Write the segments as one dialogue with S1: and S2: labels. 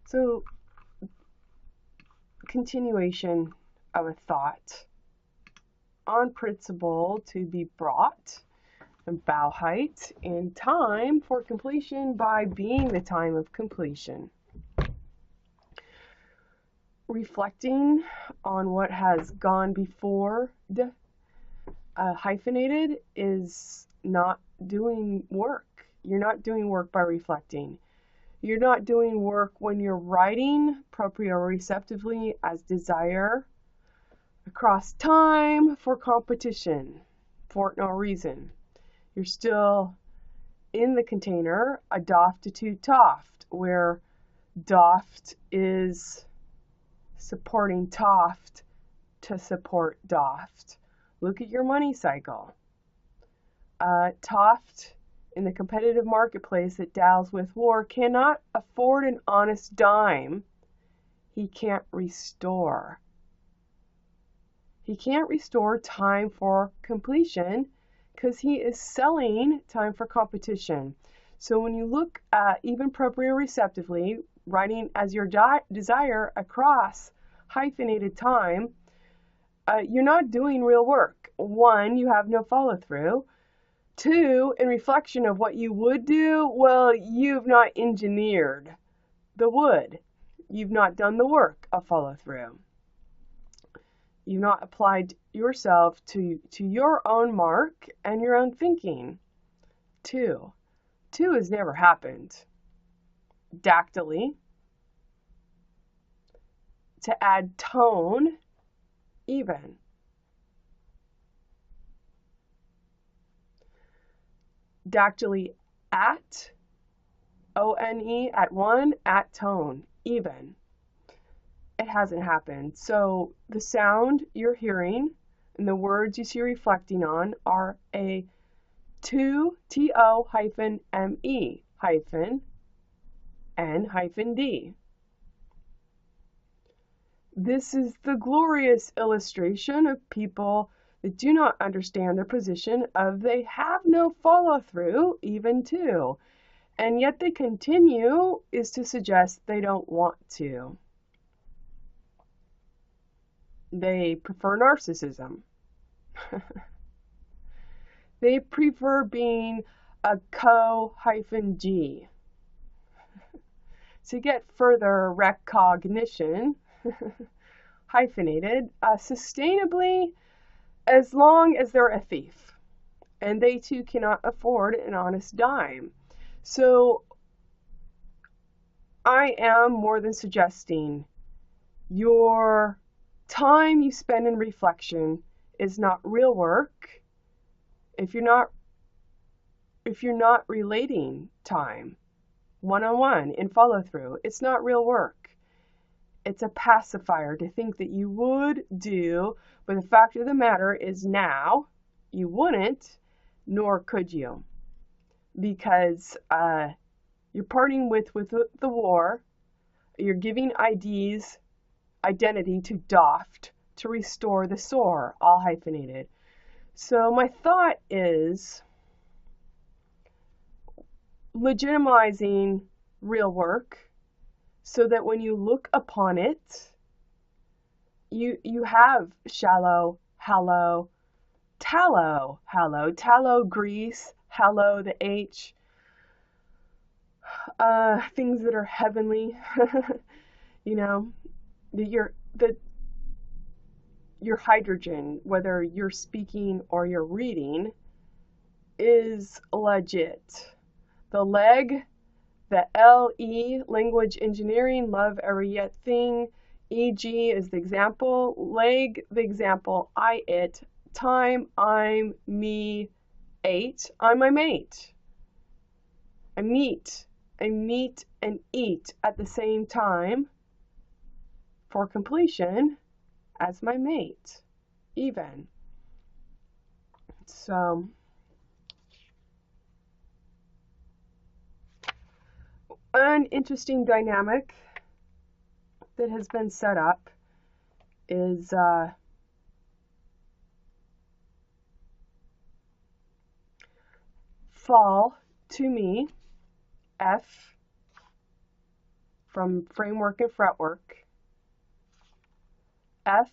S1: So, continuation of a thought. On principle to be brought, and bow height, in time for completion by being the time of completion. Reflecting on what has gone before the hyphenated is not doing work. You're not doing work by reflecting. You're not doing work when you're writing proprioceptively as desire across time for competition for no reason. You're still in the container, a doft to toft, where doft is supporting toft to support doft. Look at your money cycle. Toft in the competitive marketplace that deals with war cannot afford an honest dime. He can't restore. He can't restore time for completion because he is selling time for competition. So when you look at even proprioceptively, writing as your desire across hyphenated time, you're not doing real work. One, you have no follow through. Two, in reflection of what you would do, well, you've not engineered the would. You've not done the work of follow through. You've not applied yourself to your own mark and your own thinking. Two has never happened. Dactyly, to add tone, even. Dactyly at, O-N-E, at one, at tone, even. It hasn't happened. So the sound you're hearing and the words you see reflecting on are a t-hie-f-en-d -n-d. This is the glorious illustration of people that do not understand their position of they have no follow-through, even to, and yet they continue is to suggest they don't want to. They prefer narcissism. They prefer being a co-G. To get further recognition, hyphenated, sustainably, as long as they're a thief. And they too cannot afford an honest dime. So I am more than suggesting your time you spend in reflection is not real work if you're not relating time one-on-one in follow-through. It's not real work. It's a pacifier to think that you would do, but the fact of the matter is now you wouldn't, nor could you, because you're parting with the war. You're giving identity to doft to restore the sore, all hyphenated. So my thought is legitimizing real work so that when you look upon it, you have shallow, hallow, tallow, grease, hallow, the H, things that are heavenly, you know, your hydrogen, whether you're speaking or you're reading, is legit. The leg, the LE, language engineering, love every yet thing, EG is the example, leg, the example, I, it, time, I'm, me, ate, I'm my mate. I meet and eat at the same time for completion as my mate, even. So, an interesting dynamic that has been set up is fall to me, F, from framework and fretwork, F-A-L-L-T-0-M-E,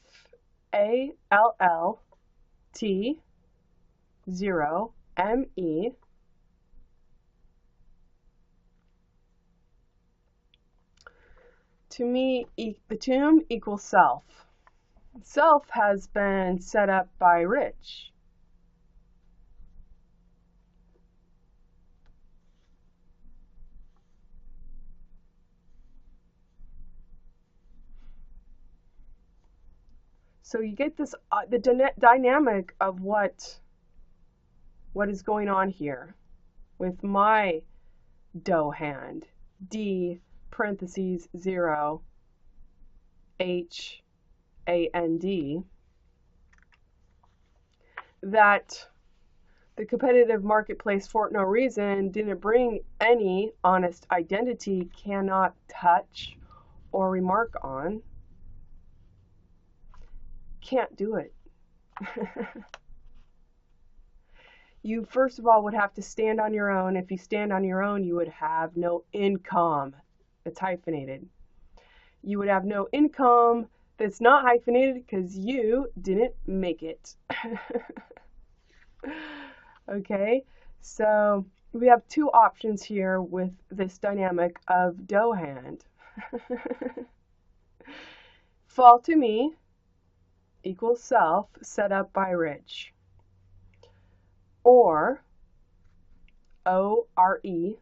S1: to me, the tomb equals self. Self has been set up by Rich. So you get this, the dynamic of what is going on here with my dough hand, D parentheses 0 H-A-N-D, that the competitive marketplace for no reason didn't bring any honest identity, cannot touch or remark on. Can't do it. You first of all would have to stand on your own. If you stand on your own, you would have no income. It's hyphenated. You would have no income that's not hyphenated because you didn't make it. Okay, so we have two options here with this dynamic of dough hand. Fall to me equals self set up by Rich, or O-R-E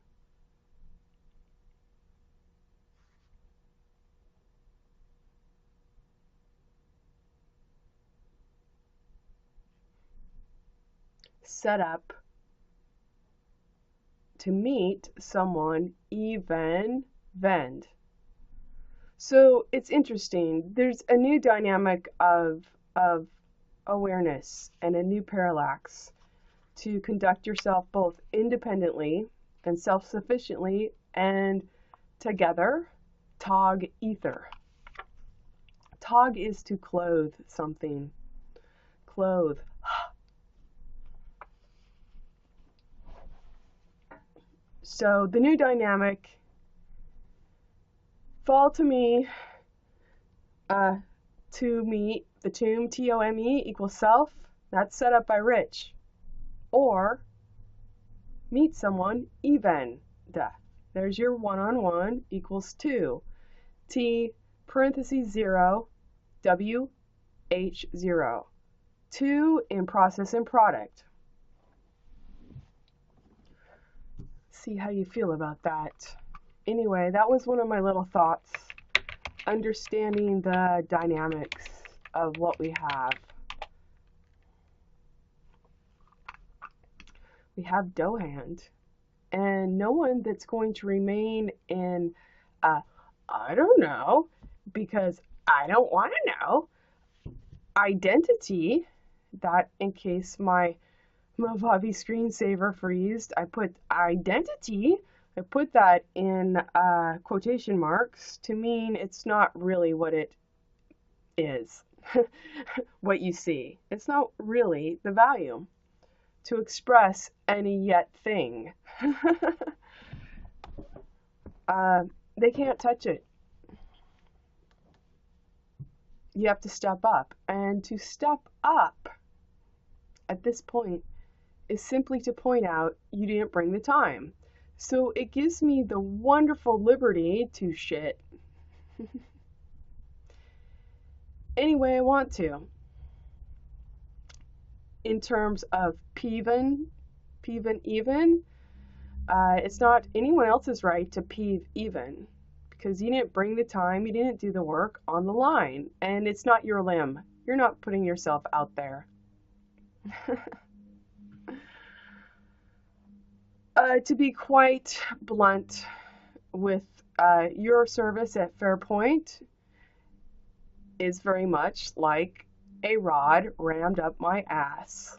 S1: set up to meet someone even-vend. So it's interesting. There's a new dynamic of awareness and a new parallax to conduct yourself both independently and self-sufficiently and together. Tog ether. Tog is to clothe something. Clothe. So the new dynamic, fall to me, to meet the tomb, T-O-M-E equals self, that's set up by Rich, or meet someone even. There's your one-on-one equals 2. T parentheses 0, W, H 0. 2 in process and product. See how you feel about that. Anyway, that was one of my little thoughts. Understanding the dynamics of what we have. We have dough hand, and no one that's going to remain in, I don't know, because I don't want to know, identity, that in case my Movavi screensaver freezed, I put identity, I put that in quotation marks to mean it's not really what it is, what you see. It's not really the value to express any yet thing. They can't touch it. You have to step up. And to step up at this point is simply to point out you didn't bring the time. So it gives me the wonderful liberty to shit any way I want to. In terms of peevin even, it's not anyone else's right to peeve even, because you didn't bring the time, you didn't do the work on the line, and it's not your limb. You're not putting yourself out there. To be quite blunt with your service at Fairpoint is very much like a rod rammed up my ass.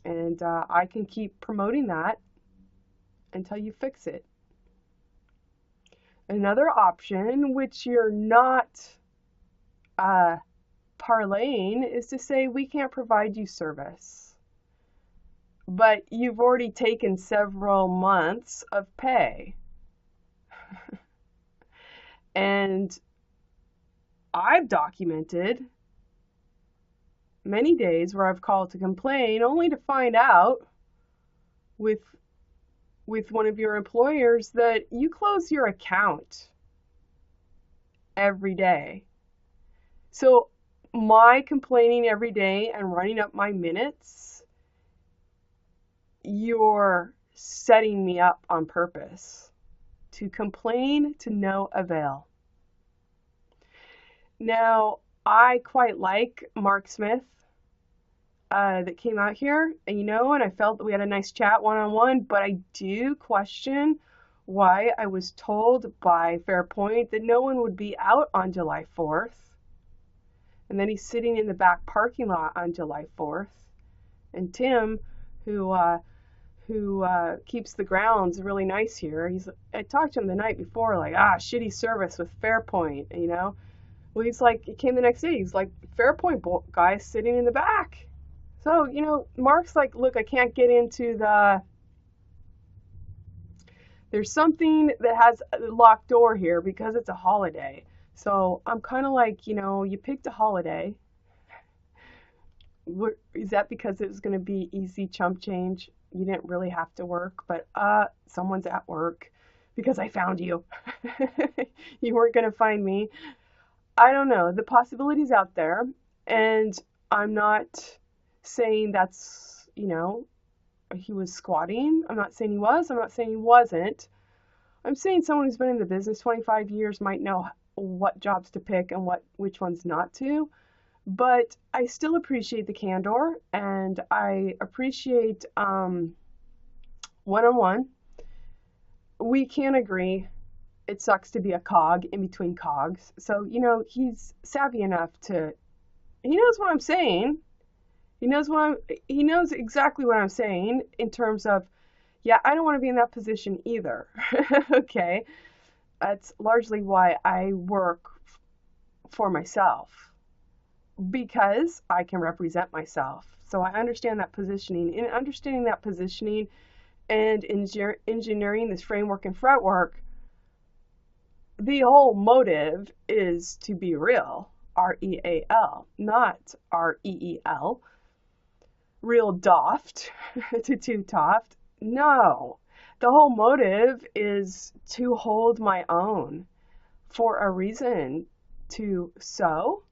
S1: And I can keep promoting that until you fix it. Another option, which you're not parlaying, is to say we can't provide you service, but you've already taken several months of pay. And I've documented many days where I've called to complain only to find out with one of your employers that you close your account every day. So my complaining every day and running up my minutes, you're setting me up on purpose to complain to no avail. Now, I quite like Mark Smith that came out here, and I felt that we had a nice chat one-on-one, but I do question why I was told by Fairpoint that no one would be out on July 4th. And then he's sitting in the back parking lot on July 4th. And Tim, who keeps the grounds really nice here, I talked to him the night before, like, shitty service with Fairpoint, Well, he's like, he came the next day, he's like, Fairpoint guy sitting in the back. So, Mark's like, look, I can't get into there's something that has a locked door here because it's a holiday. So I'm kind of like, you picked a holiday. Is that because it was going to be easy chump change? You didn't really have to work, but someone's at work because I found you. You weren't going to find me. I don't know. The possibility's out there, and I'm not saying that's, he was squatting. I'm not saying he was. I'm not saying he wasn't. I'm saying someone who's been in the business 25 years might know what jobs to pick and which ones not to. But I still appreciate the candor, and I appreciate one-on-one. We can agree it sucks to be a cog in between cogs. So, he's savvy enough he knows what I'm saying. He knows exactly what I'm saying in terms of, yeah, I don't want to be in that position either. Okay. That's largely why I work for myself, because I can represent myself. So I understand that positioning. In understanding that positioning and engineering this framework and fretwork, the whole motive is to be real, R-E-A-L, not R-E-E-L. Real doft, to toft. No, the whole motive is to hold my own for a reason, to sow,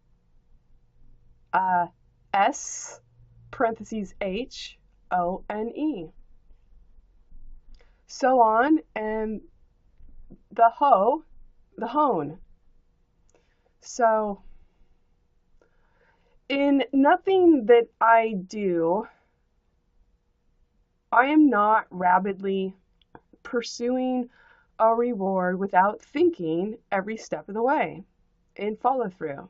S1: S parentheses H-O-N-E. So on, and the hone. So in nothing that I do, I am not rabidly pursuing a reward without thinking every step of the way in follow through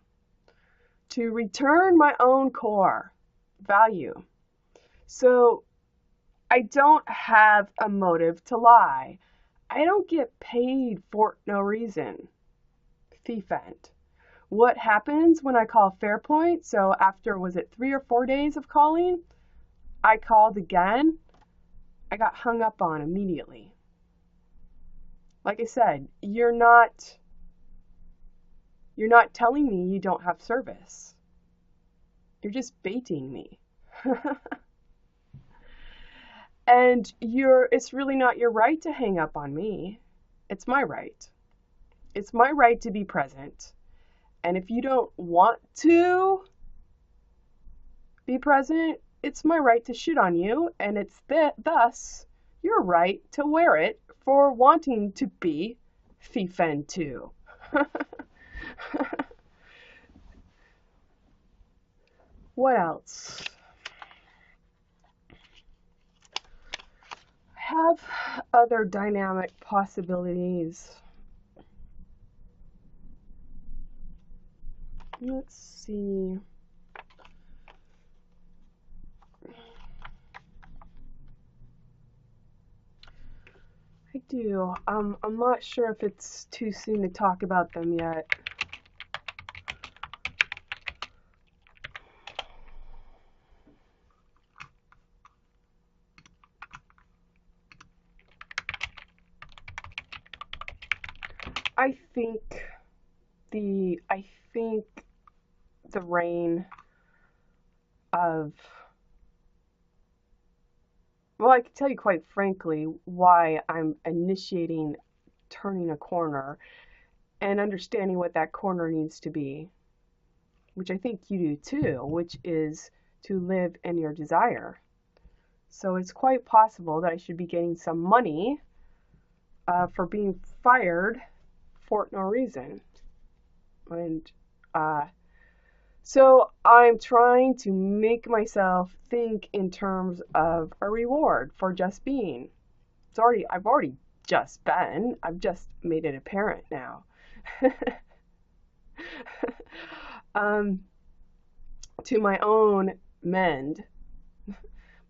S1: to return my own core value. So I don't have a motive to lie. I don't get paid for no reason. Thief-end. What happens when I call Fairpoint? So after, was it 3 or 4 days of calling, I called again. I got hung up on immediately. Like I said, you're not telling me you don't have service. You're just baiting me. And it's really not your right to hang up on me. It's my right. It's my right to be present. And if you don't want to be present, it's my right to shit on you, and it's thus your right to wear it for wanting to be thief-end too. What else? I have other dynamic possibilities. Let's see. I do. I'm not sure if it's too soon to talk about them yet. I think I think the reign of, well, I can tell you quite frankly why I'm initiating turning a corner and understanding what that corner needs to be, which I think you do too, which is to live in your desire. So it's quite possible that I should be getting some money for being fired for no reason. And so I'm trying to make myself think in terms of a reward for just being. I've already just been. I've just made it apparent now. To my own mend,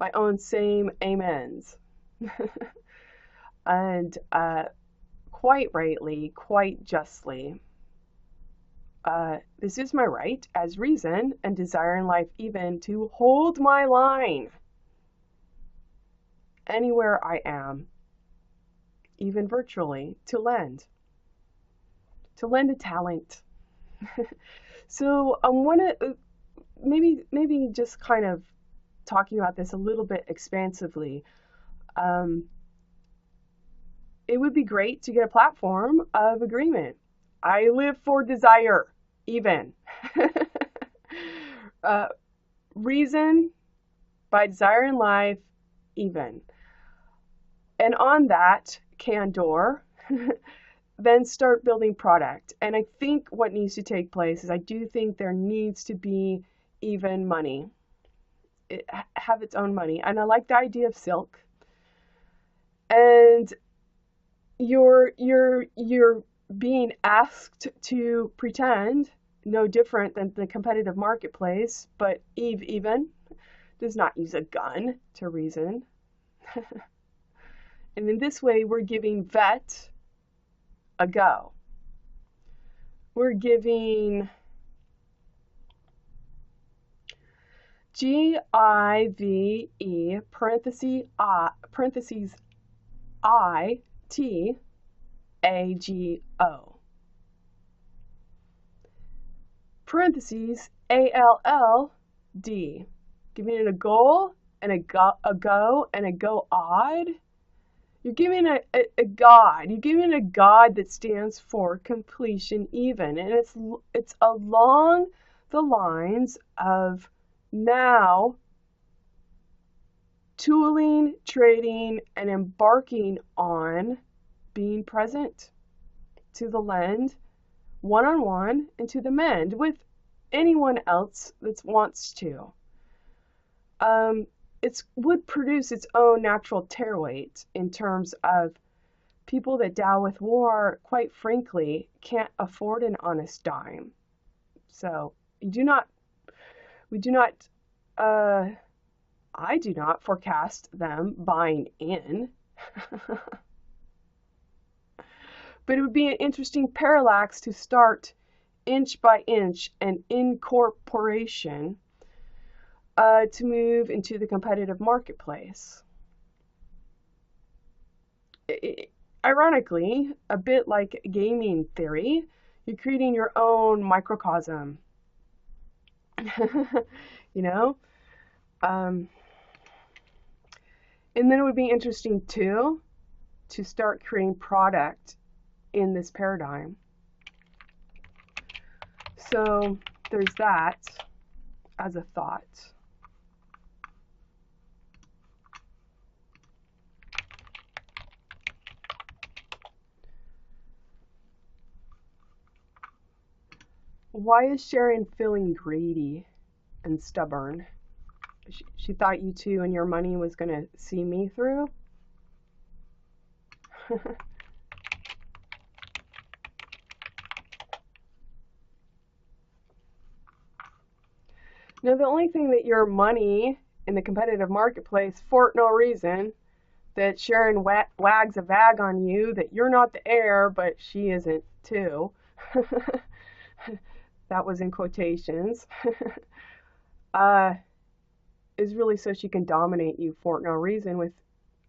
S1: my own same amens. And quite rightly, quite justly, this is my right as reason and desire in life even to hold my line anywhere I am, even virtually, to lend a talent. So I want to maybe just kind of talking about this a little bit expansively. It would be great to get a platform of agreement. I live for desire, even. Reason by desire in life, even. And on that candor, then start building product. And I think what needs to take place is I do think there needs to be even money. Have its own money. And I like the idea of silk. And you're being asked to pretend no different than the competitive marketplace, but Eve even does not use a gun to reason. And in this way, we're giving vet a go. We're giving GIVE parentheses ITAGO parentheses ALLD, giving it a goal and a go and a go odd. You're giving a God. You're giving a God that stands for completion even, and it's along the lines of now tooling, trading, and embarking on being present to the lend, one-on-one, and to the mend with anyone else that wants to. It would produce its own natural tear weight in terms of people that dow with war, quite frankly, can't afford an honest dime. So I do not forecast them buying in. But it would be an interesting parallax to start inch by inch an incorporation to move into the competitive marketplace. Ironically, a bit like gaming theory, you're creating your own microcosm. You know? And then it would be interesting too to start creating product in this paradigm. So there's that as a thought. Why is Sharon feeling greedy and stubborn? She thought you two and your money was going to see me through? Now, the only thing that your money in the competitive marketplace, for no reason, that Sharon wags a vag on you, that you're not the heir, but she isn't too. That was in quotations. Is really so she can dominate you for no reason with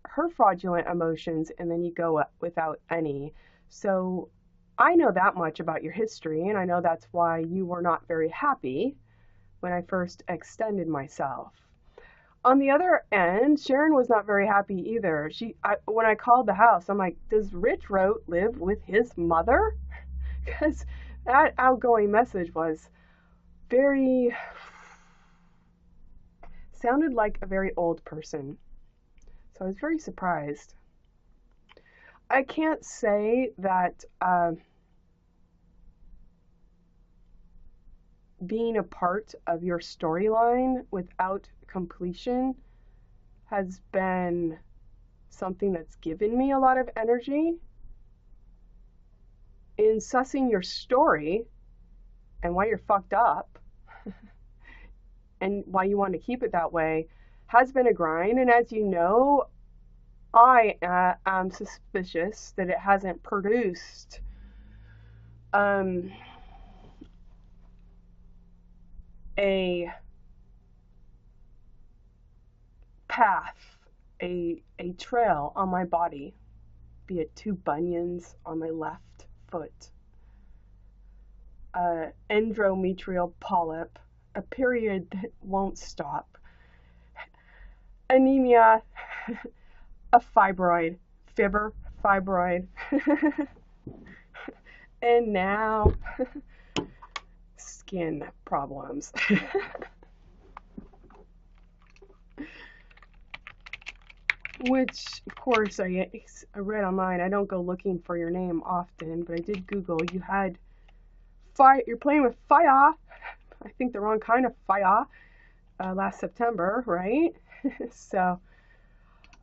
S1: her fraudulent emotions, and then you go without any. So I know that much about your history, and I know that's why you were not very happy when I first extended myself. On the other end, Sharon was not very happy either. When I called the house, I'm like, does Rich Rote live with his mother? Because that outgoing message was very, sounded like a very old person. So I was very surprised. I can't say that being a part of your storyline without completion has been something that's given me a lot of energy. In sussing your story and why you're fucked up and why you want to keep it that way has been a grind. And as you know, I am suspicious that it hasn't produced a path, a trail on my body, be it 2 bunions on my left foot, endometrial polyp, a period that won't stop, anemia, a fibroid, fibroid, and now skin problems. Which, of course, I read online. I don't go looking for your name often, but I did Google. You had fire. You're playing with fire. I think the wrong kind of fire. Last September, right? So,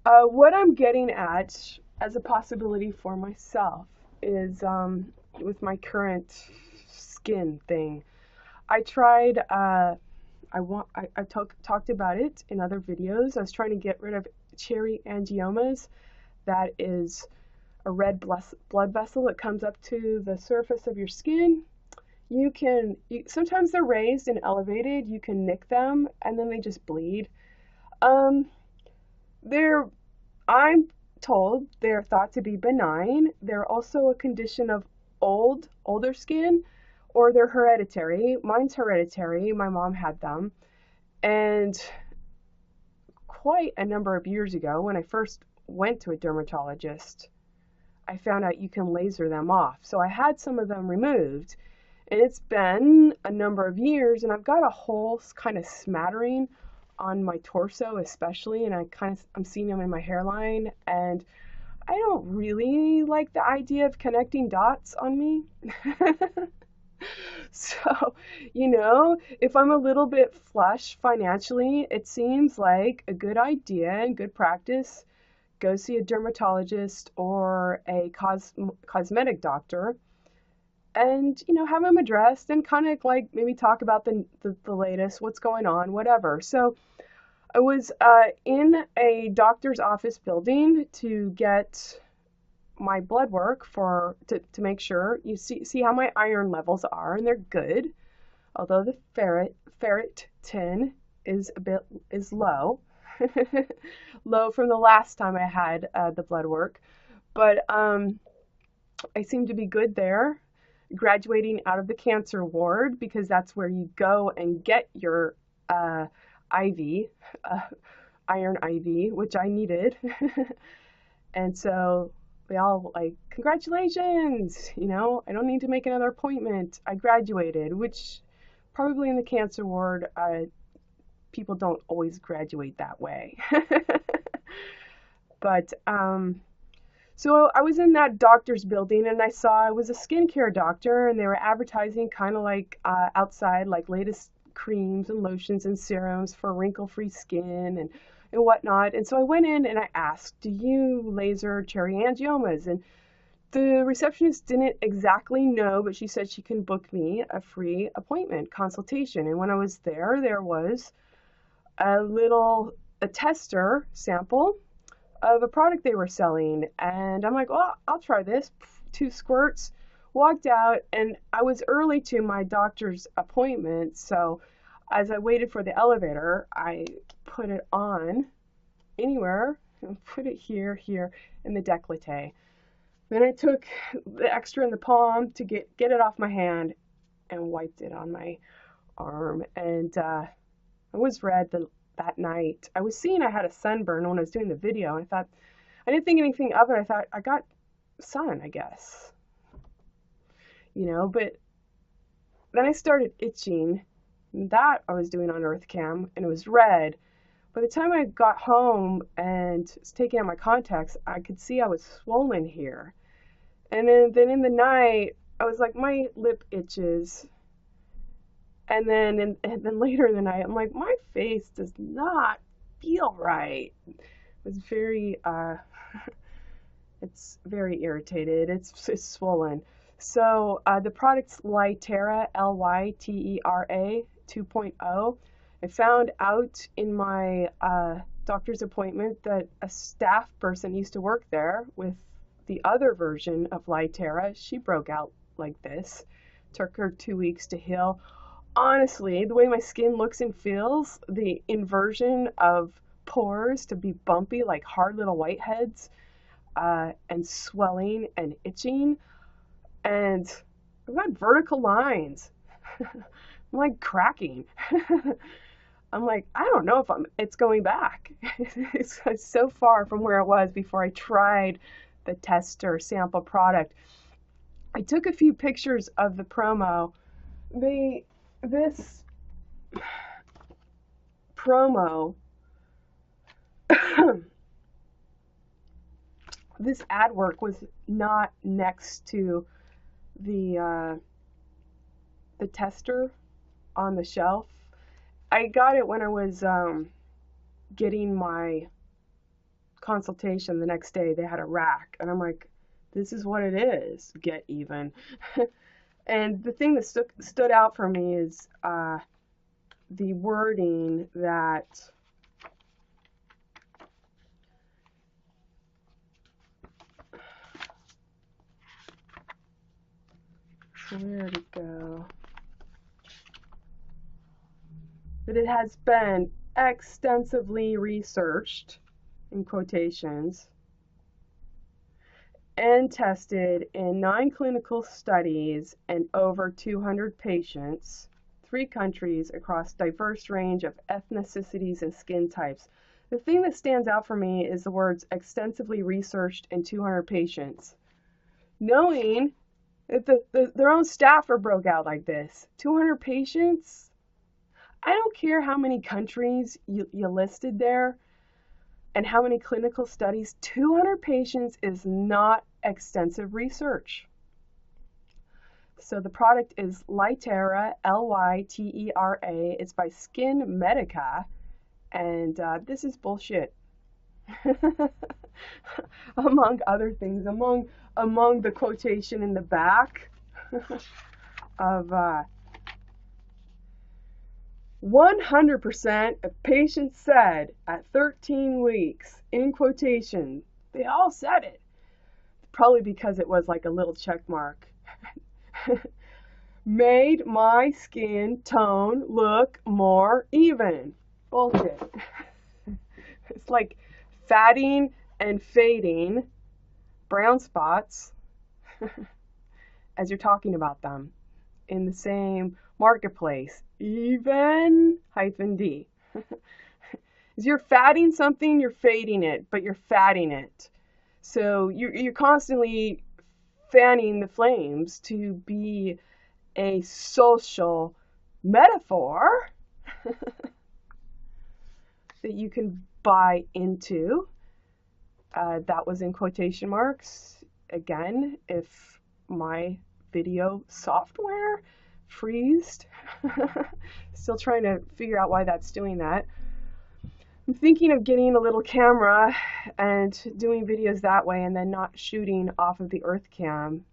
S1: what I'm getting at as a possibility for myself is with my current skin thing. I tried. I talked about it in other videos. I was trying to get rid of cherry angiomas. That is a red blood vessel that comes up to the surface of your skin. Sometimes they're raised and elevated. You can nick them and then they just bleed. I'm told they're thought to be benign. They're also a condition of older skin, or they're hereditary. Mine's hereditary. My mom had them. And quite a number of years ago, when I first went to a dermatologist, I found out you can laser them off. So I had some of them removed, and it's been a number of years, and I've got a whole kind of smattering on my torso especially, and I'm seeing them in my hairline, and I don't really like the idea of connecting dots on me. So, if I'm a little bit flush financially, it seems like a good idea and good practice. Go see a dermatologist or a cosmetic doctor and, have them addressed and kind of like maybe talk about the latest, what's going on, whatever. So I was in a doctor's office building to get my blood work to make sure you see how my iron levels are, and they're good, although the ferritin is low low from the last time I had the blood work, but I seem to be good there. Graduating out of the cancer ward, because that's where you go and get your IV, iron IV, which I needed. And so they all like, congratulations, I don't need to make another appointment. I graduated, which probably in the cancer ward, people don't always graduate that way. But, so I was in that doctor's building, and I saw it was a skincare doctor, and they were advertising kind of like outside, like latest creams and lotions and serums for wrinkle-free skin and whatnot. And so I went in and I asked, do you laser cherry angiomas? And the receptionist didn't exactly know, but she said she can book me a free appointment consultation. And when I was there was a tester sample of a product they were selling. And I'm like, well, I'll try this. 2 squirts, walked out, and I was early to my doctor's appointment. So as I waited for the elevator, I put it on anywhere and put it here in the décolleté. Then I took the extra in the palm to get it off my hand and wiped it on my arm. And it was red that night. I was seeing I had a sunburn when I was doing the video. And I thought, I didn't think anything of it. I thought, I got sun, I guess. You know, but then I started itching. That I was doing on Earth Cam, and it was red. By the time I got home and was taking out my contacts, I could see I was swollen here. And then in the night, I was like, my lip itches. And then later in the night, I'm like, my face does not feel right. It was very, it's very irritated. It's swollen. So the product's Lytera, Lytera 2.0. I found out in my doctor's appointment that a staff person used to work there with the other version of Lytera. She broke out like this. Took her 2 weeks to heal. Honestly, the way my skin looks and feels, the inversion of pores to be bumpy like hard little whiteheads, and swelling and itching, and I've got vertical lines. I'm like cracking. I'm like, I don't know if it's going back. It's so far from where it was before I tried the tester sample product. I took a few pictures of the promo. This promo, this ad work was not next to the tester on the shelf. I got it when I was getting my consultation the next day. They had a rack, and I'm like, this is what it is, get even. And the thing that stood out for me is the wording that where'd it go? That it has been extensively researched, in quotations, and tested in 9 clinical studies and over 200 patients, 3 countries across diverse range of ethnicities and skin types. The thing that stands out for me is the words extensively researched in 200 patients. Knowing that their own staffer broke out like this. 200 patients? I don't care how many countries you listed there and how many clinical studies. 200 patients is not extensive research. So the product is Lytera, Lytera. It's by Skin Medica, and this is bullshit. Among other things, among the quotation in the back of 100% of patients said at 13 weeks, in quotation, they all said it. Probably because it was like a little check mark. Made my skin tone look more even. Bullshit. It's like fatting and fading brown spots as you're talking about them in the same marketplace. Even -d. As you're fatting something, you're fading it, but you're fatting it. So you're constantly fanning the flames to be a social metaphor that you can buy into. That was in quotation marks. Again, if my video software freezed, still trying to figure out why that's doing that. I'm thinking of getting a little camera and doing videos that way and then not shooting off of the Earth Cam.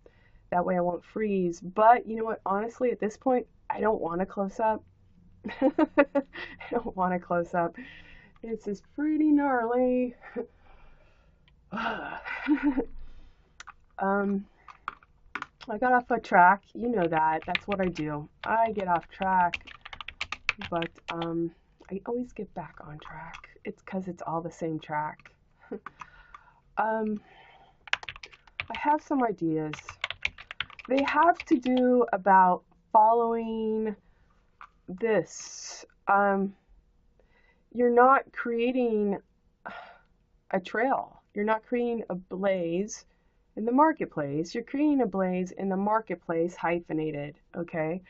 S1: That way I won't freeze. But you know what? Honestly, at this point, I don't want a close-up. I don't want a close-up. It's just pretty gnarly. I got off a track. You know that. That's what I do. I get off track. But I always get back on track. It's because it's all the same track. I have some ideas. They have to do about following this. You're not creating a trail. You're not creating a blaze in the marketplace. You're creating a blaze in the marketplace, hyphenated, okay?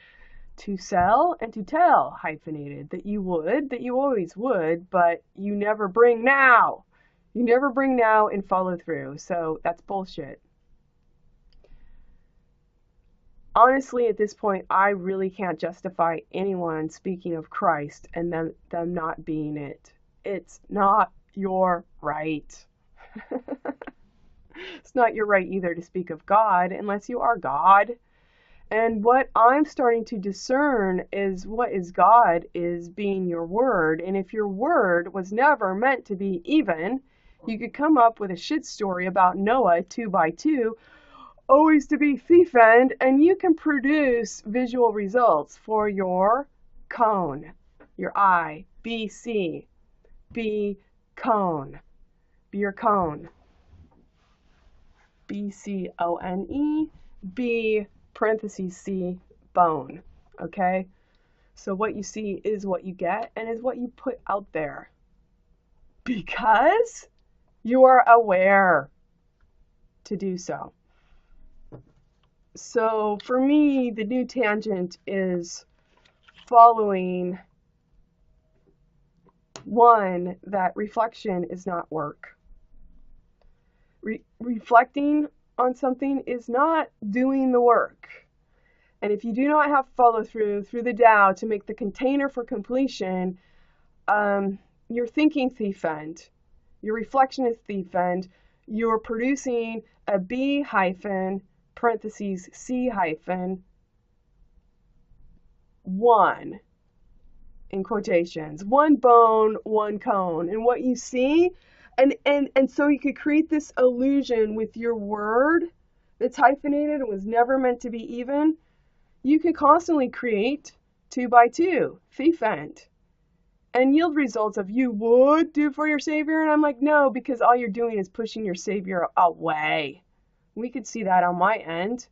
S1: To sell and to tell, hyphenated, that you always would, but you never bring now. You never bring now and follow through. So that's bullshit. Honestly, at this point, I really can't justify anyone speaking of Christ and them not being it. It's not your right. It's not your right either to speak of God unless you are God. And what I'm starting to discern is what is God is being your word. And if your word was never meant to be even, you could come up with a shit story about Noah 2x2, always to be t-hie-f-en-d, and you can produce visual results for your cone, your eye, BC, B cone, be your cone, BCONE, B parentheses C bone, okay? So what you see is what you get and is what you put out there because you are aware to do so. So for me, the new tangent is following one, that reflection is not work. Reflecting on something is not doing the work. And if you do not have follow through the Tao to make the container for completion, you're thinking t-hie-f-en-d. Your reflection is t-hie-f-en-d. You're producing a B hyphen parentheses C hyphen 1 in quotations. One bone, one cone. And what you see, and so you could create this illusion with your word that's hyphenated and was never meant to be even. You can constantly create 2x2, t-hie-f-en-d, and yield results of you would do for your Savior. And I'm like, no, because all you're doing is pushing your Savior away. We could see that on my end.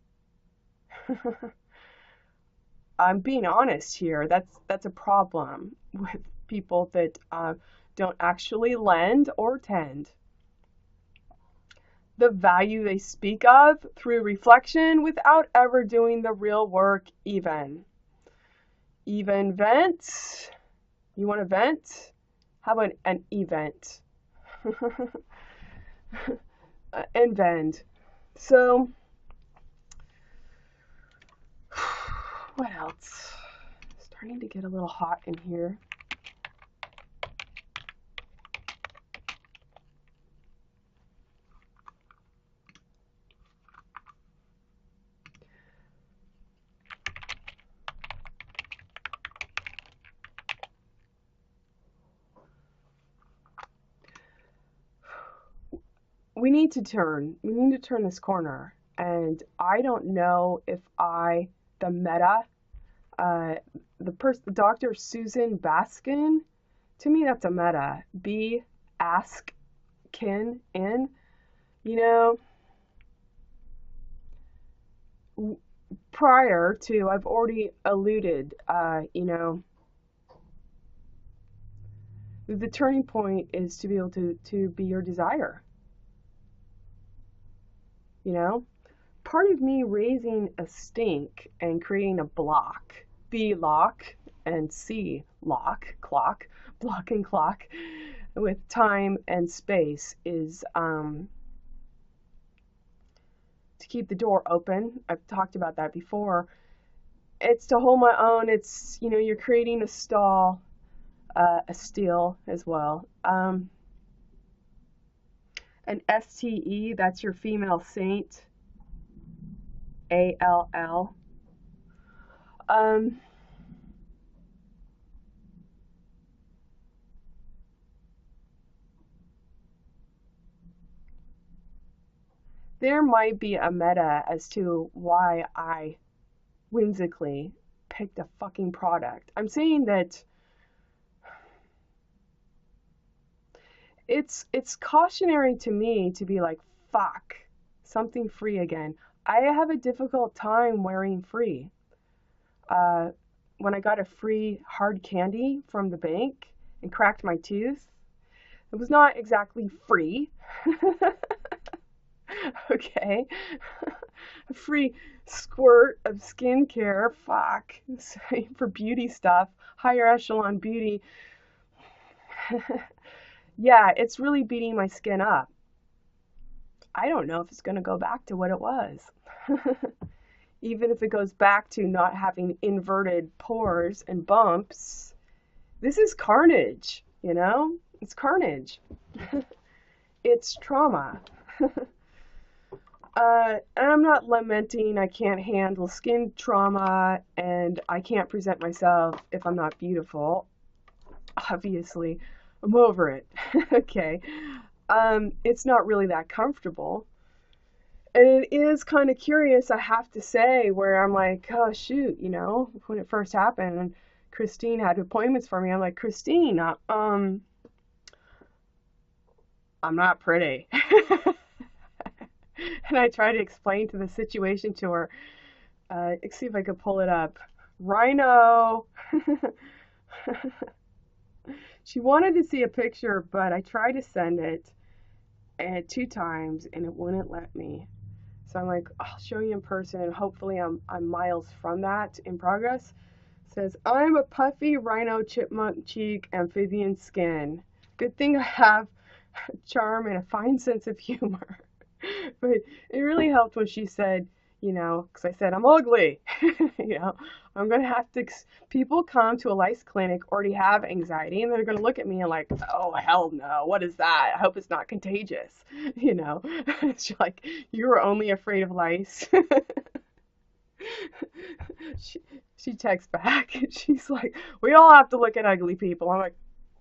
S1: I'm being honest here. That's a problem with people that don't actually lend or tend. The value they speak of through reflection without ever doing the real work even. Even vent. You want to vent? How about an event? And vend. So, what else? It's starting to get a little hot in here. We need to turn this corner. And I don't know if the meta, Dr. Susan Baskin, to me that's a meta. B, ask, kin, in. You know, prior to, I've already alluded, the turning point is to be able to be your desire. You know, part of me raising a stink and creating a block, B lock and C lock, clock, block and clock, with time and space is to keep the door open. I've talked about that before. It's to hold my own. It's, you're creating a stall, a steal as well. An STE, that's your female saint, ALL. There might be a meta as to why I whimsically picked a fucking product. I'm saying that it's cautionary to me to be like, fuck, something free again. I have a difficult time wearing free. Uh, when I got a free hard candy from the bank and cracked my tooth, it was not exactly free. Okay. A free squirt of skincare, fuck, for beauty stuff, higher echelon beauty. Yeah, it's really beating my skin up. I don't know if it's going to go back to what it was. Even if it goes back to not having inverted pores and bumps, this is carnage, you know? It's carnage. It's trauma. And I'm not lamenting I can't handle skin trauma and I can't present myself if I'm not beautiful. Obviously, I'm over it. Okay. It's not really that comfortable. And it is kind of curious, I have to say, where I'm like, oh shoot, you know, when it first happened and Christine had appointments for me, I'm like, Christine, I'm not pretty. And I try to explain to the situation to her. Let's see if I could pull it up. Rhino. She wanted to see a picture, but I tried to send it and 2 times and it wouldn't let me. So I'm like, I'll show you in person and hopefully I'm miles from that in progress. It says, I'm a puffy rhino chipmunk cheek amphibian skin. Good thing I have charm and a fine sense of humor. But it really helped when she said, you know, because I said, I'm ugly. You know, I'm going to have to, people come to a lice clinic already have anxiety and they're going to look at me and like, oh, hell no, what is that? I hope it's not contagious. You know, she's like, you were only afraid of lice. She texts back and she's like, we all have to look at ugly people. I'm like,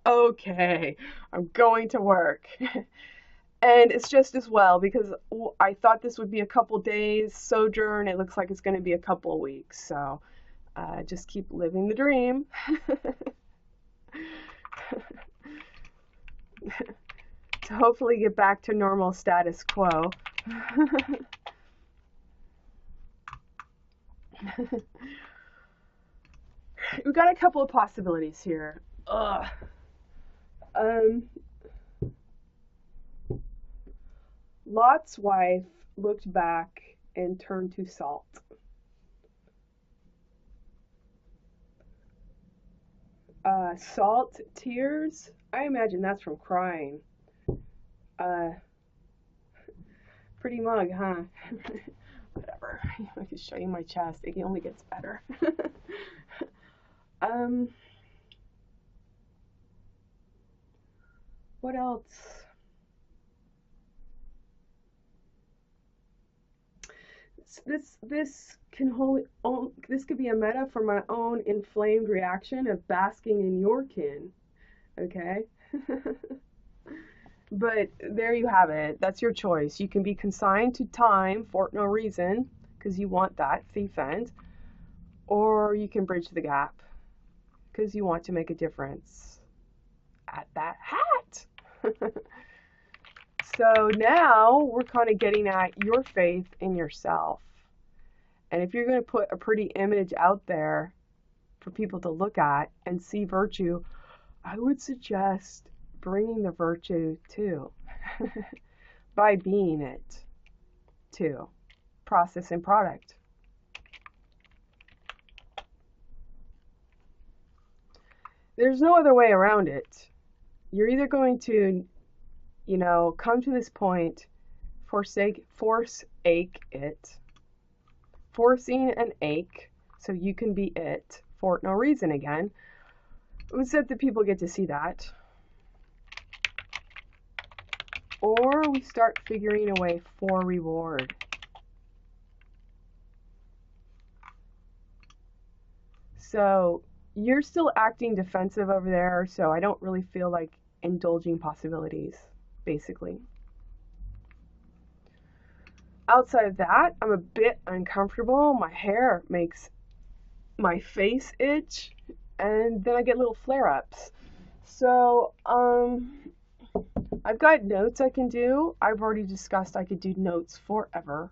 S1: okay, I'm going to work. And it's just as well because I thought this would be a couple days sojourn. It looks like it's going to be a couple of weeks. So just keep living the dream. To hopefully get back to normal status quo. We've got a couple of possibilities here. Ugh. Lot's wife looked back and turned to salt. Salt tears? I imagine that's from crying. Pretty mug, huh? Whatever. I can show you my chest. It only gets better. What else? This could be a meta for my own inflamed reaction of basking in your kin. Okay? But there you have it. That's your choice. You can be consigned to time for no reason because you want that thief end, or you can bridge the gap because you want to make a difference at that hat. So now we're kind of getting at your faith in yourself. And if you're going to put a pretty image out there for people to look at and see virtue, I would suggest bringing the virtue too by being it too. Process and product. There's no other way around it. You're either going to, you know, come to this point, forcing an ache so you can be it for no reason again. It said that people get to see that. Or we start figuring a way for reward. So you're still acting defensive over there, so I don't really feel like indulging possibilities, basically. Outside of that, I'm a bit uncomfortable. My hair makes my face itch, and then I get little flare-ups. So, I've got notes I can do. I've already discussed I could do notes forever.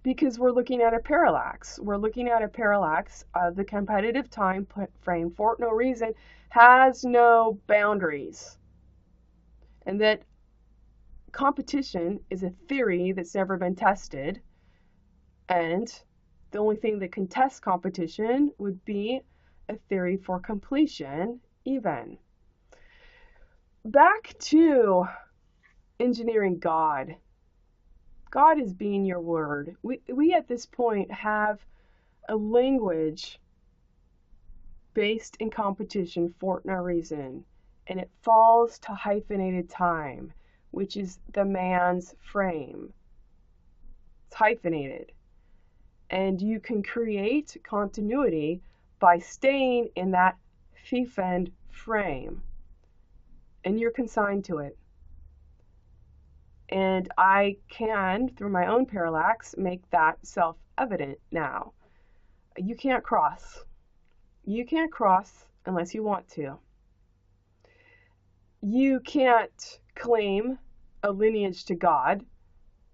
S1: Because we're looking at a parallax. We're looking at a parallax of the competitive time frame for no reason has no boundaries. And that competition is a theory that's never been tested. And the only thing that can test competition would be a theory for completion, even. Back to engineering God. God is being your word. We at this point have a language based in competition for no reason, and it falls to hyphenated time, which is the man's frame. It's hyphenated. And you can create continuity by staying in that t-hie-f-en-d frame, and you're consigned to it. And I can, through my own parallax, make that self-evident now. You can't cross. You can't cross unless you want to. You can't claim a lineage to God,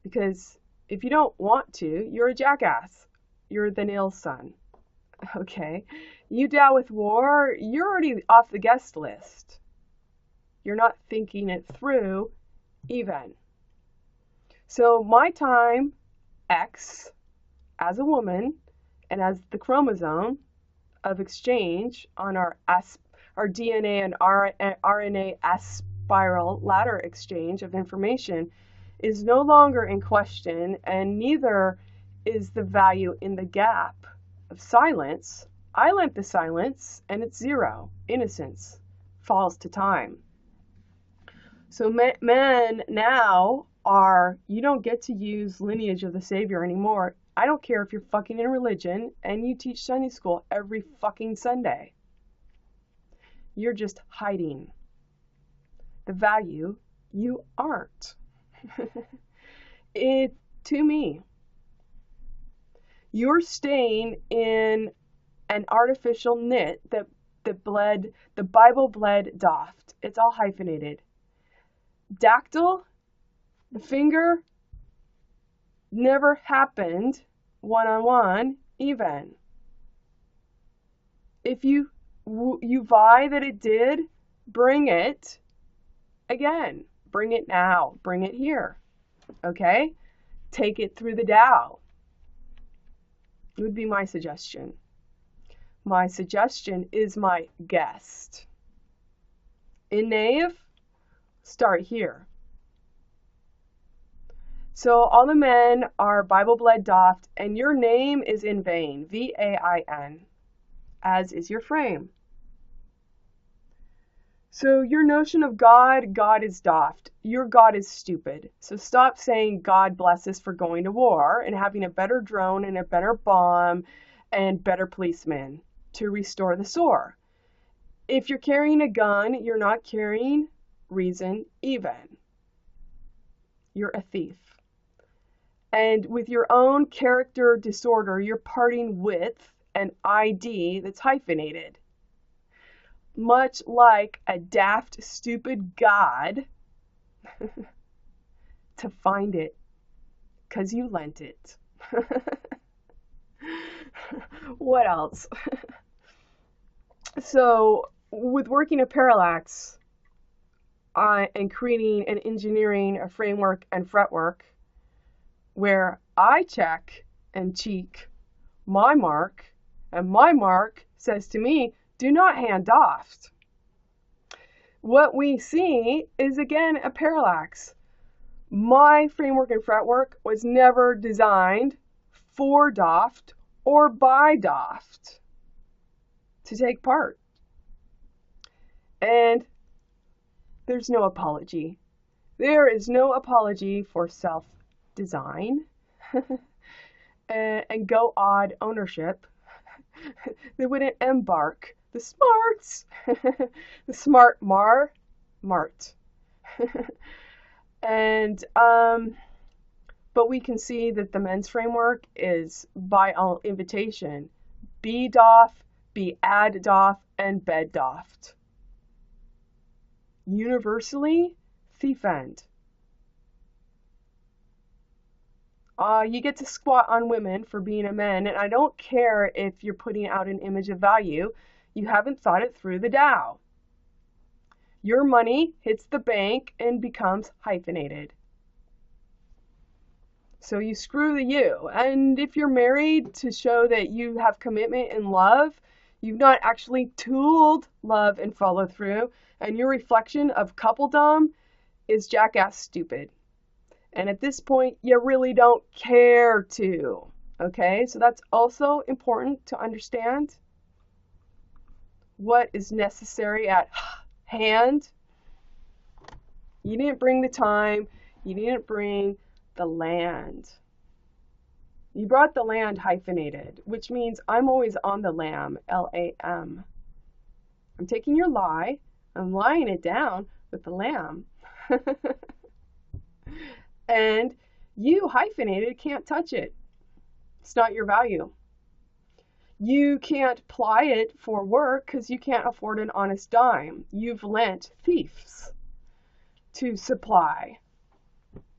S1: because if you don't want to, you're a jackass. You're the nail son. Okay? You down with war, you're already off the guest list. You're not thinking it through even. So my time X as a woman and as the chromosome of exchange on our DNA and RNA S spiral ladder exchange of information is no longer in question, and neither is the value in the gap of silence. I lent the silence, and it's zero. Innocence falls to time. So men now are, you don't get to use lineage of the Savior anymore. I don't care if you're fucking in religion and you teach Sunday school every fucking Sunday. You're just hiding the value you aren't. To me, you're staying in an artificial knit that the Bible bled doft. It's all hyphenated. Dactyl, the finger, never happened one-on-one even. If you vie that it did, bring it again. Bring it now. Bring it here. Okay? Take it through the Tao. It would be my suggestion. My suggestion is my guest. In Nave, start here. So all the men are Bible bled doft, and your name is in vain, V-A-I-N, as is your frame. So your notion of God is doft. Your God is stupid. So stop saying God bless us for going to war and having a better drone and a better bomb and better policemen to restore the sore. If you're carrying a gun, you're not carrying reason even. You're a thief. And with your own character disorder, you're parting with an ID that's hyphenated. Much like a daft, stupid God to find it, 'cause you lent it. What else? So, with working a parallax and creating and engineering a framework and fretwork, where I check and cheek my mark, and my mark says to me, do not hand doft. What we see is, again, a parallax. My framework and fretwork was never designed for doft or by doft to take part. And there's no apology. There is no apology for self-design and go odd ownership. They wouldn't embark the smarts, the smart mart. And but we can see that the men's framework is by all invitation, be doff, be ad doff, and bed doft. universally, t-hie-f-en-d. You get to squat on women for being a man, and I don't care if you're putting out an image of value. You haven't thought it through the Tao. Your money hits the bank and becomes hyphenated. So you screw the you. And if you're married, to show that you have commitment and love, you've not actually tooled love and follow through, and your reflection of coupledom is jackass stupid. And at this point, you really don't care to. Okay, so that's also important to understand. What is necessary at hand? You didn't bring the time. You didn't bring the land. You brought the land hyphenated, which means I'm always on the lam, L-A-M. I'm taking your lie. I'm lying it down with the lamb. And you, hyphenated, can't touch it. It's not your value. You can't ply it for work because you can't afford an honest dime. You've lent thieves to supply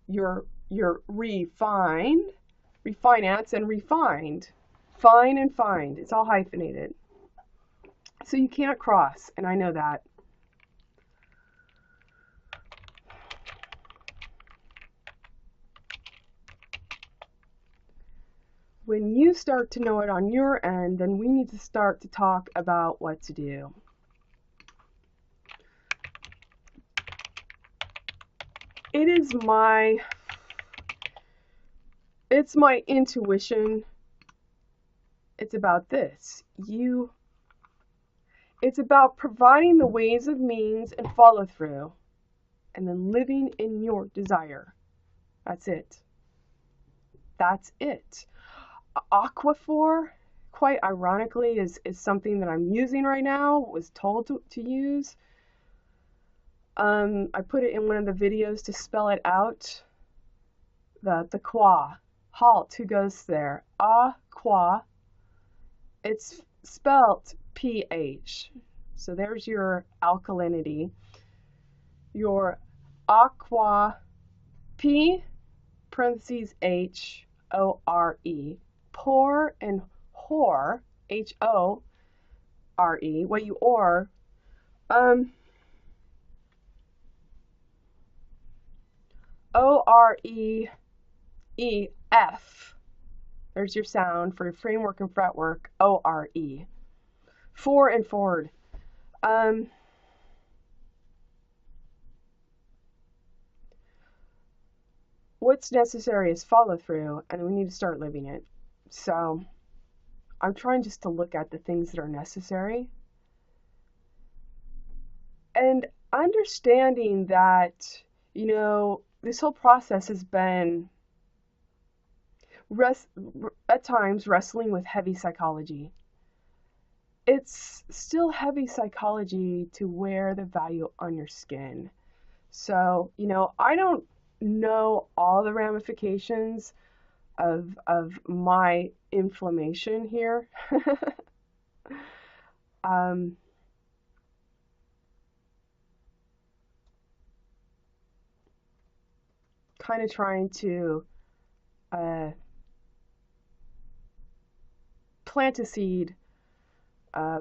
S1: your refined, refinance, and refined. Fine and find. It's all hyphenated. So you can't cross, and I know that. When you start to know it on your end, then we need to start to talk about what to do. It's my intuition. It's about this. It's about providing the ways of means and follow through, and then living in your desire. That's it. That's it. Aquaphor, quite ironically, is something that I'm using right now, was told to use. I put it in one of the videos to spell it out. The qua. Halt, who goes there? Aqua. It's spelt pH. So there's your alkalinity. Your aqua, P, parentheses, H-O-R-E. Pour and whore, H-O-R-E. What you or, O-R-E-E-F. There's your sound for framework and fretwork, O-R-E. For and forward. What's necessary is follow through, and we need to start living it. So I'm trying just to look at the things that are necessary and understanding that, you know, this whole process has been at times wrestling with heavy psychology. It's still heavy psychology to wear the value on your skin. So, you know, I don't know all the ramifications of my inflammation here. Kind of trying to plant a seed, a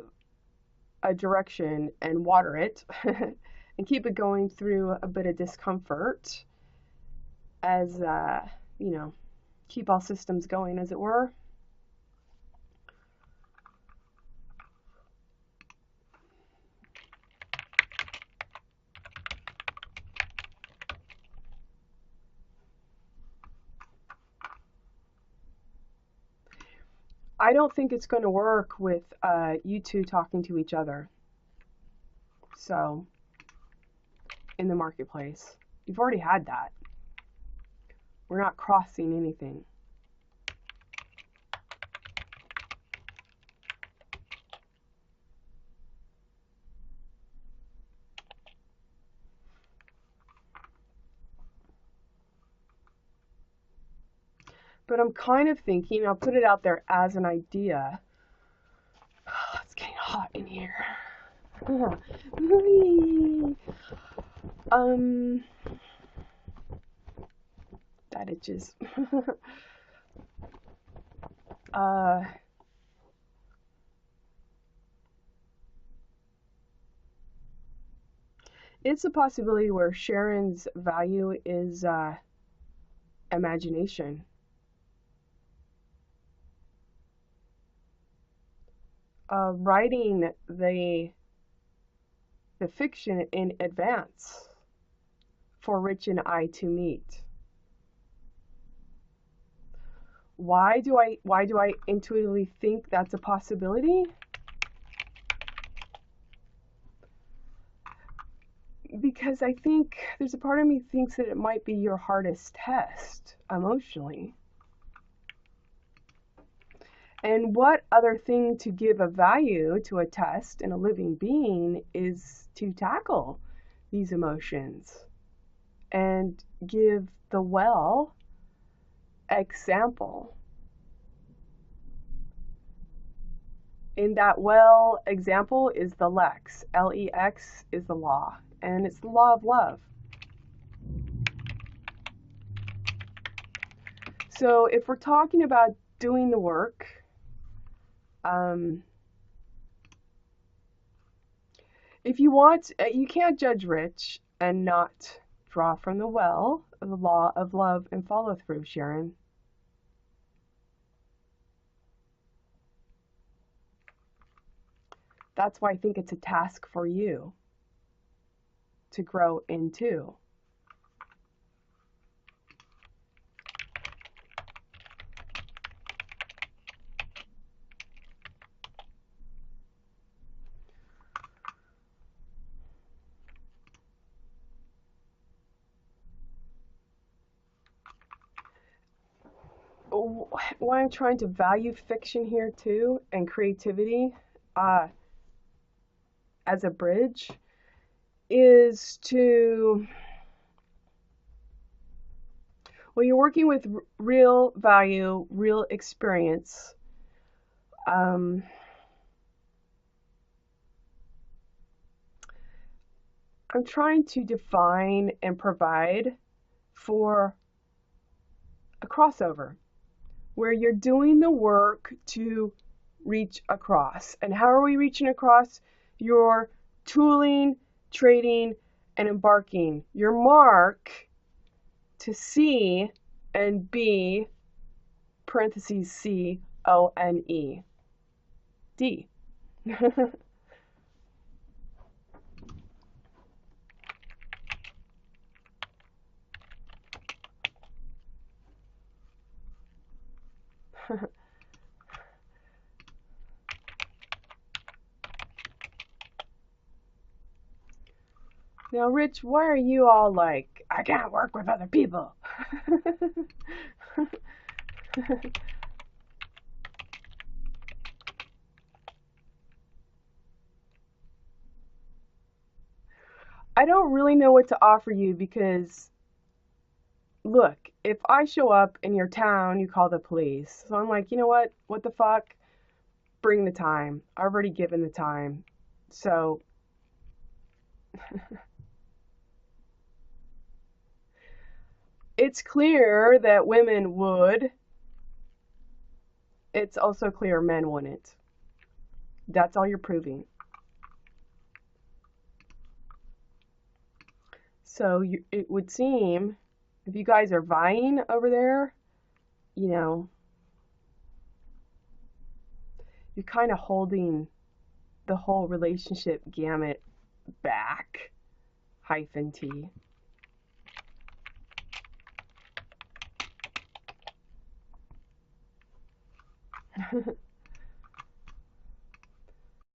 S1: direction, and water it and keep it going through a bit of discomfort as, you know, keep all systems going, as it were. I don't think it's going to work with you two talking to each other. So, in the marketplace, you've already had that. We're not crossing anything. But I'm kind of thinking, I'll put it out there as an idea. It's getting hot in here. Um, that itches. uh, it's a possibility where Sharon's value is imagination. Writing the fiction in advance for Rich and I to meet. Why do I intuitively think that's a possibility? Because I think there's a part of me thinks that it might be your hardest test emotionally. And what other thing to give a value to a test in a living being is to tackle these emotions and give the well example. In that well example is the lex. L-E-X is the law, and it's the law of love. So if we're talking about doing the work, if you want, you can't judge Rich and not draw from the well of the law of love and follow through, Sharon. That's why I think it's a task for you to grow into. Why I'm trying to value fiction here too and creativity as a bridge is to, when you're working with real value, real experience, I'm trying to define and provide for a crossover where you're doing the work to reach across. And how are we reaching across? You're tooling, trading, and embarking your mark to see and be, parentheses C-O-N-E, D. Now, Rich, why are you all like, I can't work with other people? I don't really know what to offer you because, look, if I show up in your town, you call the police. So I'm like, you know what? What the fuck? Bring the time. I've already given the time. So it's clear that women would. It's also clear men wouldn't. That's all you're proving. So it would seem, if you guys are vying over there, you know, you're kind of holding the whole relationship gamut back, -T.